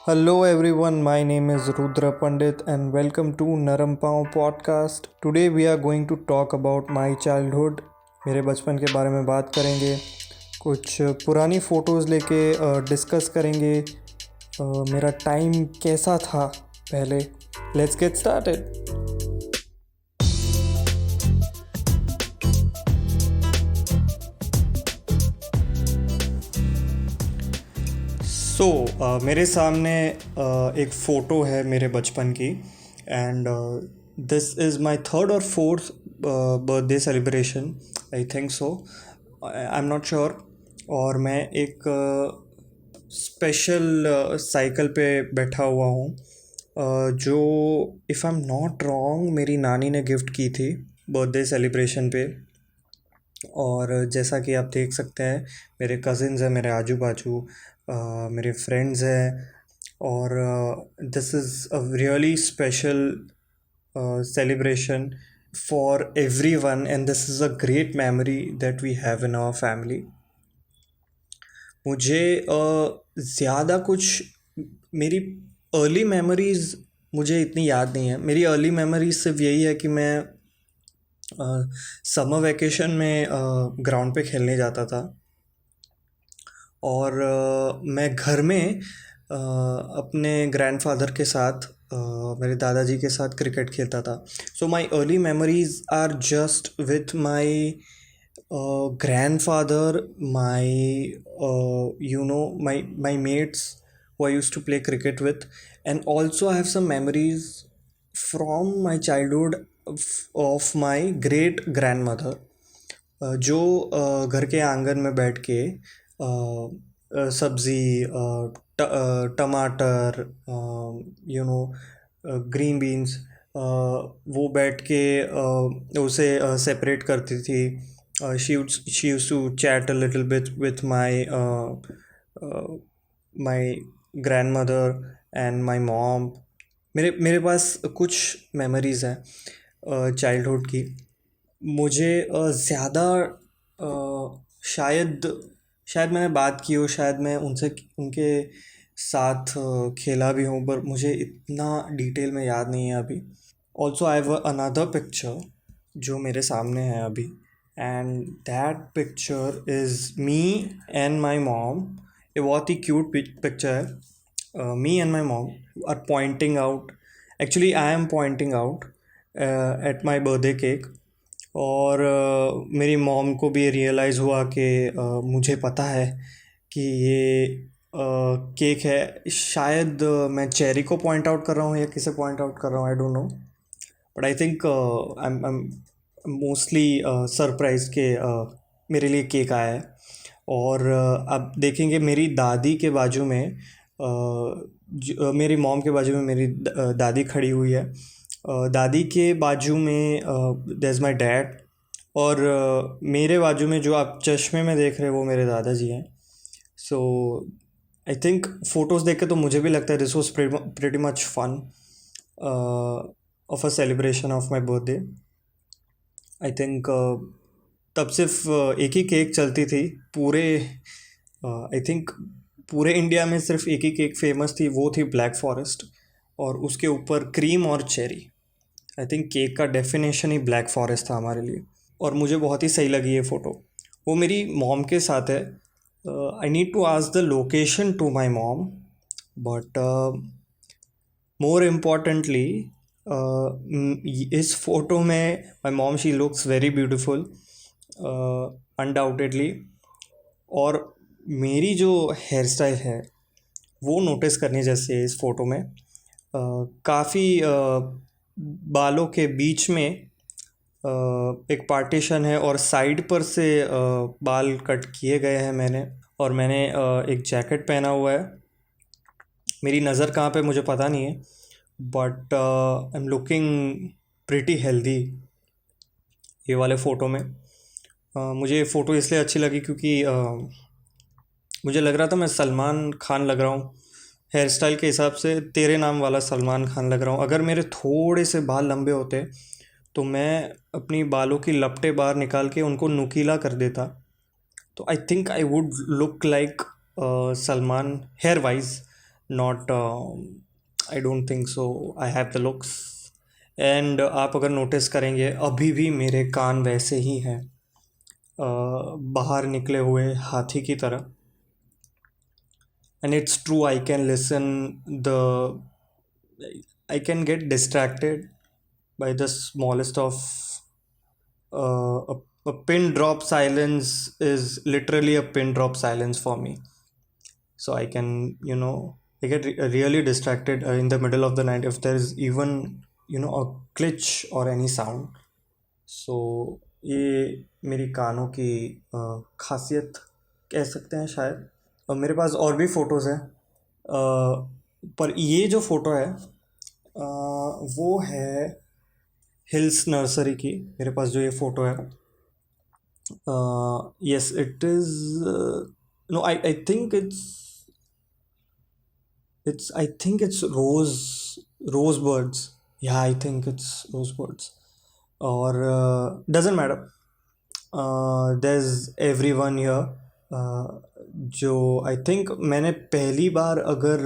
Hello everyone, my name is Rudra Pandit and welcome to Naram Pav podcast. Today we are going to talk about my childhood. मेरे बचपन के बारे में बात करेंगे, कुछ पुरानी फ़ोटोज़ लेके डिस्कस करेंगे। मेरा टाइम कैसा था पहले। Let's get started. मेरे सामने एक फ़ोटो है मेरे बचपन की and this is my third और fourth birthday celebration, I think so, I am not sure. और मैं एक स्पेशल साइकिल पे बैठा हुआ हूँ, जो if I am not wrong मेरी नानी ने गिफ्ट की थी बर्थडे सेलिब्रेशन पे। और जैसा कि आप देख सकते हैं, मेरे कज़िन्स हैं मेरे आजू बाजू, मेरे फ्रेंड्स हैं। और this is a really special celebration for everyone, and this is a great memory that we have in our family. मुझे ज़्यादा कुछ मेरी अर्ली मेमोरीज़ मुझे इतनी याद नहीं है। मेरी अर्ली मेमोरीज सिर्फ यही है कि मैं समर वैकेशन में ग्राउंड पे खेलने जाता था और मैं घर में अपने ग्रैंडफादर के साथ, मेरे दादाजी के साथ क्रिकेट खेलता था। So my early memories are just with my grandfather, my mates who I used to play cricket with, and also I have some memories from my childhood of my great grandmother, जो घर के आंगन में बैठ के सब्ज़ी, टमाटर, green beans, वो बैठ के उसे सेपरेट करती थी। She used to chat a little bit with my grandmother and my mom. मेरे पास कुछ मेमोरीज़ हैं चाइल्डहुड की। मुझे ज़्यादा शायद शायद मैंने बात की हो, शायद मैं उनके साथ खेला भी हूँ, पर मुझे इतना डिटेल में याद नहीं है अभी। Also I have another picture जो मेरे सामने है अभी, and that picture is me and my mom. ये बहुत ही क्यूट पिक्चर है। Me and my mom are pointing out, actually I am pointing out at my birthday cake. और मेरी मॉम को भी रियलाइज़ हुआ कि मुझे पता है कि ये केक है। शायद मैं चेरी को पॉइंट आउट कर रहा हूँ या किसे पॉइंट आउट कर रहा हूँ, I don't know, but I think I am mostly surprise के मेरे लिए केक आया है। और अब देखेंगे मेरी दादी के बाजू में, मेरी मॉम के बाजू में मेरी दादी खड़ी हुई है। दादी के बाजू में देयर इज़ माय डैड, और मेरे बाजू में जो आप चश्मे में देख रहे हैं वो मेरे दादाजी हैं। सो आई थिंक फ़ोटोज़ देख के तो मुझे भी लगता है this was pretty much fun of a celebration of my birthday. I think तब सिर्फ एक ही केक चलती थी पूरे, आई थिंक पूरे इंडिया में सिर्फ एक ही केक फेमस थी, वो थी ब्लैक फॉरेस्ट, और उसके ऊपर क्रीम और चेरी। आई थिंक केक का डेफिनेशन ही ब्लैक फॉरेस्ट था हमारे लिए, और मुझे बहुत ही सही लगी ये फ़ोटो। वो मेरी मॉम के साथ है। I need to ask the location to my mom, but more importantly इस फ़ोटो में my mom, she looks very beautiful undoubtedly. और मेरी जो हेयर स्टाइल है वो नोटिस करने जैसे है इस फ़ोटो में। काफ़ी बालों के बीच में एक पार्टीशन है, और साइड पर से बाल कट किए गए हैं मैंने, और मैंने एक जैकेट पहना हुआ है। मेरी नज़र कहाँ पे मुझे पता नहीं है, but I am looking pretty healthy ये वाले फ़ोटो में। मुझे ये फ़ोटो इसलिए अच्छी लगी क्योंकि मुझे लग रहा था मैं सलमान खान लग रहा हूँ। हेयर स्टाइल के हिसाब से तेरे नाम वाला सलमान खान लग रहा हूँ। अगर मेरे थोड़े से बाल लंबे होते तो मैं अपनी बालों की लपटें बाहर निकाल के उनको नुकीला कर देता, तो I think I would look like Salman hair wise. Not, I don't think so I have the looks. And आप अगर नोटिस करेंगे अभी भी मेरे कान वैसे ही हैं, बाहर निकले हुए हाथी की तरह। And it's true, I can listen the, I can get distracted by the smallest of, a pin drop silence is literally a pin drop silence for me. So I can, I get really distracted in the middle of the night if there is even, a glitch or any sound. So ये मेरी कानों की खासियत कह सकते हैं शायद। और मेरे पास और भी फ़ोटोज़ हैं, पर ये जो फ़ोटो है वो है हिल्स नर्सरी की। मेरे पास जो ये फ़ोटो है, yes, it is, no, I think I think it's rosebirds. Yeah, I think it's rosebirds. Or doesn't matter. There's everyone here. जो आई थिंक मैंने पहली बार अगर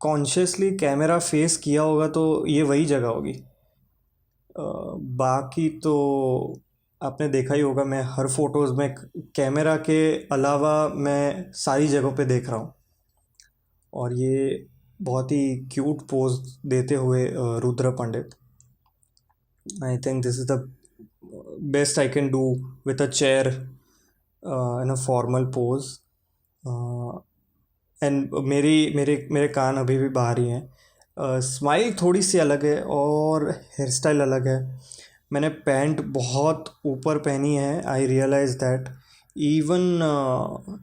कॉन्शियसली कैमरा फेस किया होगा तो ये वही जगह होगी। बाकी तो आपने देखा ही होगा, मैं हर फोटोज़ में कैमरा के अलावा मैं सारी जगहों पे देख रहा हूँ। और ये बहुत ही क्यूट पोज देते हुए Rudra Pandit. I think this is the best I can do with a chair in a formal pose. And मेरी मेरे मेरे कान अभी भी बाहर ही हैं। स्माइल थोड़ी सी अलग है और हेयर स्टाइल अलग है। मैंने पैंट बहुत ऊपर पहनी है, I realize that. Even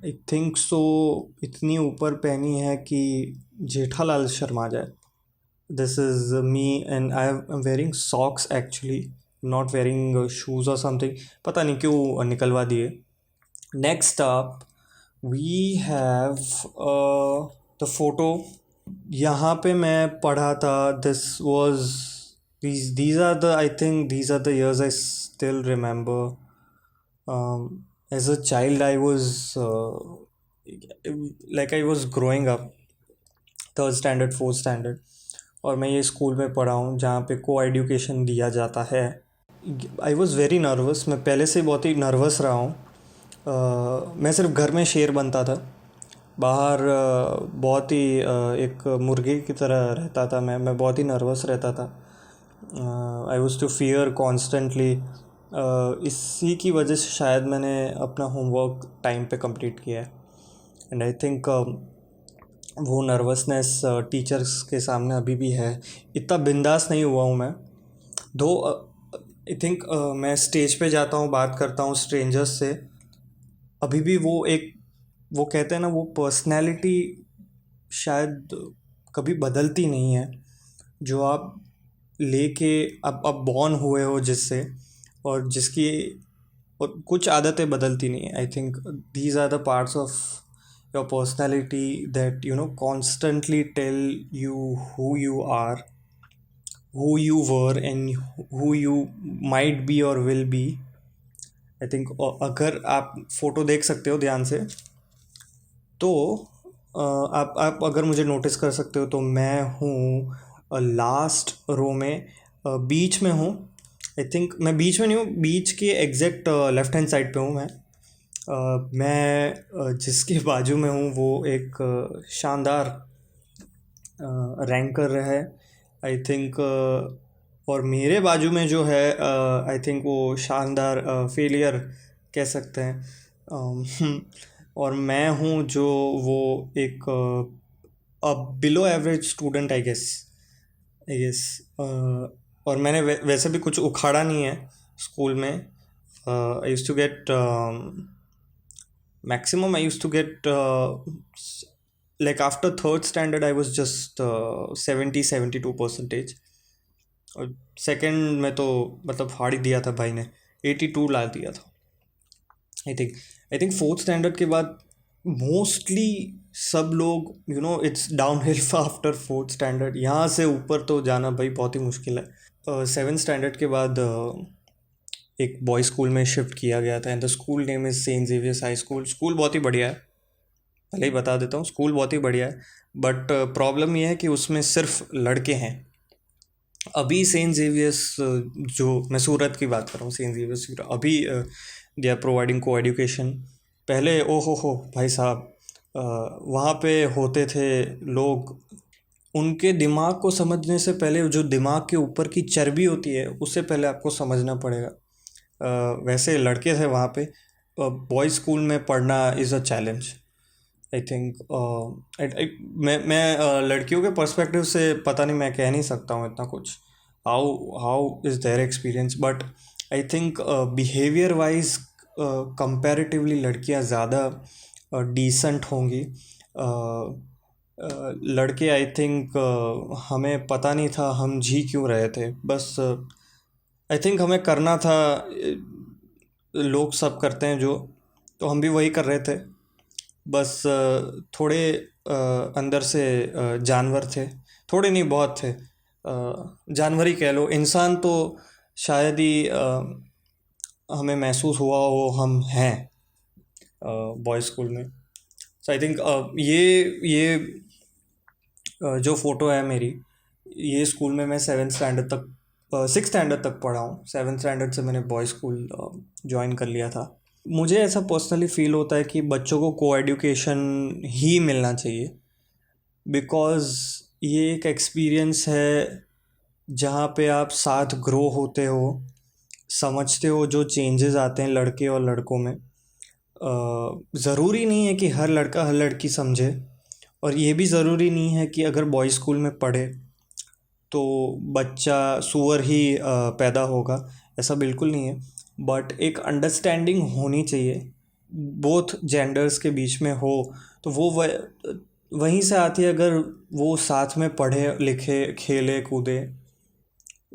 I think so इतनी ऊपर पहनी है कि जेठालाल शर्मा जाए। This is me and I am wearing socks actually, not wearing shoes और समथिंग। पता नहीं क्यों निकलवा दिए। Next up we have the photo. यहाँ पे मैं पढ़ा था, this was, these are the, I think these are the years I still remember. As a child I was like I was growing up, third standard fourth standard, और मैं ये school में पढ़ा हूँ जहाँ पे को एजुकेशन दिया जाता है। आई वॉज़ वेरी नर्वस, मैं पहले से बहुत ही नर्वस रहा हूँ। मैं सिर्फ घर में शेर बनता था, बाहर बहुत ही एक मुर्गे की तरह रहता था। मैं बहुत ही नर्वस रहता था। I used to fear constantly. इसी की वजह से शायद मैंने अपना होमवर्क टाइम पे कंप्लीट किया है। एंड आई थिंक वो नर्वसनेस टीचर्स के सामने अभी भी है। इतना बिंदास नहीं हुआ हूँ मैं, दो आई थिंक मैं स्टेज पे जाता हूँ, बात करता हूँ स्ट्रेंजर्स से, अभी भी वो कहते हैं ना, वो पर्सनैलिटी शायद कभी बदलती नहीं है जो आप लेके अब बॉर्न हुए हो जिससे, और जिसकी, और कुछ आदतें बदलती नहीं है। I think these are the parts of your personality that constantly tell you who you are, who you were and who you might be और विल बी। आई थिंक अगर आप फोटो देख सकते हो ध्यान से तो आप अगर मुझे नोटिस कर सकते हो तो मैं हूँ लास्ट रो में, बीच में हूँ। आई थिंक मैं बीच में नहीं हूँ, बीच के एग्जैक्ट लेफ्ट हैंड साइड पे हूँ मैं। मैं जिसके बाजू में हूँ वो एक शानदार रैंकर है आई थिंक। और मेरे बाजू में जो है आई थिंक वो शानदार फेलियर कह सकते हैं। और मैं हूँ जो वो एक below average student I guess. और मैंने वैसे भी कुछ उखाड़ा नहीं है स्कूल में। I used to get maximum, I used to get like after third standard I was just 70-72%। और सेकंड में तो मतलब फाड़ ही दिया था भाई ने, 82 ला दिया था। आई थिंक फोर्थ स्टैंडर्ड के बाद मोस्टली सब लोग it's down hill after fourth standard. यहाँ से ऊपर तो जाना भाई बहुत ही मुश्किल है। सेवन स्टैंडर्ड के बाद एक बॉय स्कूल में शिफ्ट किया गया था, and the school name is Saint Xavier's high school. School बहुत ही बढ़िया है, पहले ही बता देता हूँ, स्कूल बहुत ही बढ़िया है। बट प्रॉब्लम ये है कि उसमें सिर्फ लड़के हैं। अभी सेंट जेवियर्स, जो मैं सूरत की बात कर रहा हूँ, सेंट जेवियर्स अभी दे आर प्रोवाइडिंग को एजुकेशन। पहले ओ हो भाई साहब, वहाँ पे होते थे लोग, उनके दिमाग को समझने से पहले जो दिमाग के ऊपर की चर्बी होती है उससे पहले आपको समझना पड़ेगा। वैसे लड़के थे वहाँ पे। बॉयज़ स्कूल में पढ़ना is a challenge, I think. मैं लड़कियों के पर्सपेक्टिव से पता नहीं, मैं कह नहीं सकता हूँ इतना कुछ, how how is their experience, but I think behaviour wise comparatively लड़कियाँ ज़्यादा डिसेंट होंगी। लड़के आई थिंक हमें पता नहीं था हम जी क्यों रहे थे, बस आई थिंक हमें करना था। लोग सब करते हैं जो, तो हम भी वही कर रहे थे। बस थोड़े अंदर से जानवर थे, थोड़े नहीं बहुत थे, जानवर ही कह लो। इंसान तो शायद ही हमें महसूस हुआ हो हम हैं बॉयज़ स्कूल में। सो आई थिंक ये जो फ़ोटो है मेरी, ये स्कूल में मैं सेवन्थ स्टैंडर्ड तक, सिक्स स्टैंडर्ड तक पढ़ा हूँ। सेवन्थ स्टैंडर्ड से मैंने बॉयज़ स्कूल ज्वाइन कर लिया था। मुझे ऐसा पर्सनली फ़ील होता है कि बच्चों को को एजुकेशन ही मिलना चाहिए, बिकॉज़ ये एक एक्सपीरियंस है जहाँ पे आप साथ ग्रो होते हो, समझते हो जो चेंजेस आते हैं लड़के और लड़कों में। ज़रूरी नहीं है कि हर लड़का हर लड़की समझे, और ये भी ज़रूरी नहीं है कि अगर बॉयज़ स्कूल में पढ़े तो बच्चा सुअर ही पैदा होगा, ऐसा बिल्कुल नहीं है। बट एक अंडरस्टैंडिंग होनी चाहिए, बोथ जेंडर्स के बीच में हो, तो वो वहीं से आती है अगर वो साथ में पढ़े लिखे खेले कूदे।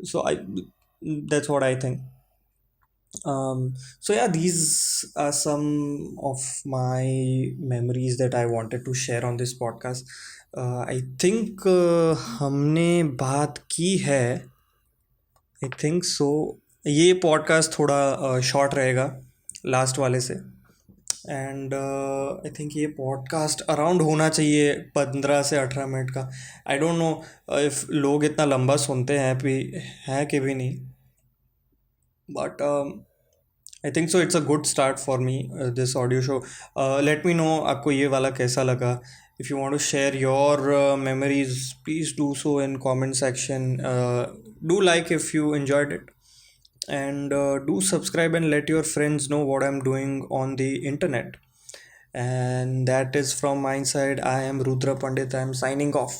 So I, that's what I think. So yeah, these are some of my memories that I wanted to share on this podcast. I think हमने बात की है, आई थिंक सो। ये पॉडकास्ट थोड़ा शॉर्ट रहेगा लास्ट वाले से, एंड आई थिंक ये पॉडकास्ट अराउंड होना चाहिए 15 से 18 मिनट का। आई डोंट नो इफ़ लोग इतना लंबा सुनते हैं भी, हैं कि भी नहीं, but I think so it's a good start for me this audio show. Let me know आपको ये वाला कैसा लगा। If you want to share your memories, please do so in comment section. Do like if you enjoyed it, and do subscribe and let your friends know what I'm doing on the internet. And that is from my side. I am Rudra Pandit. I'm signing off.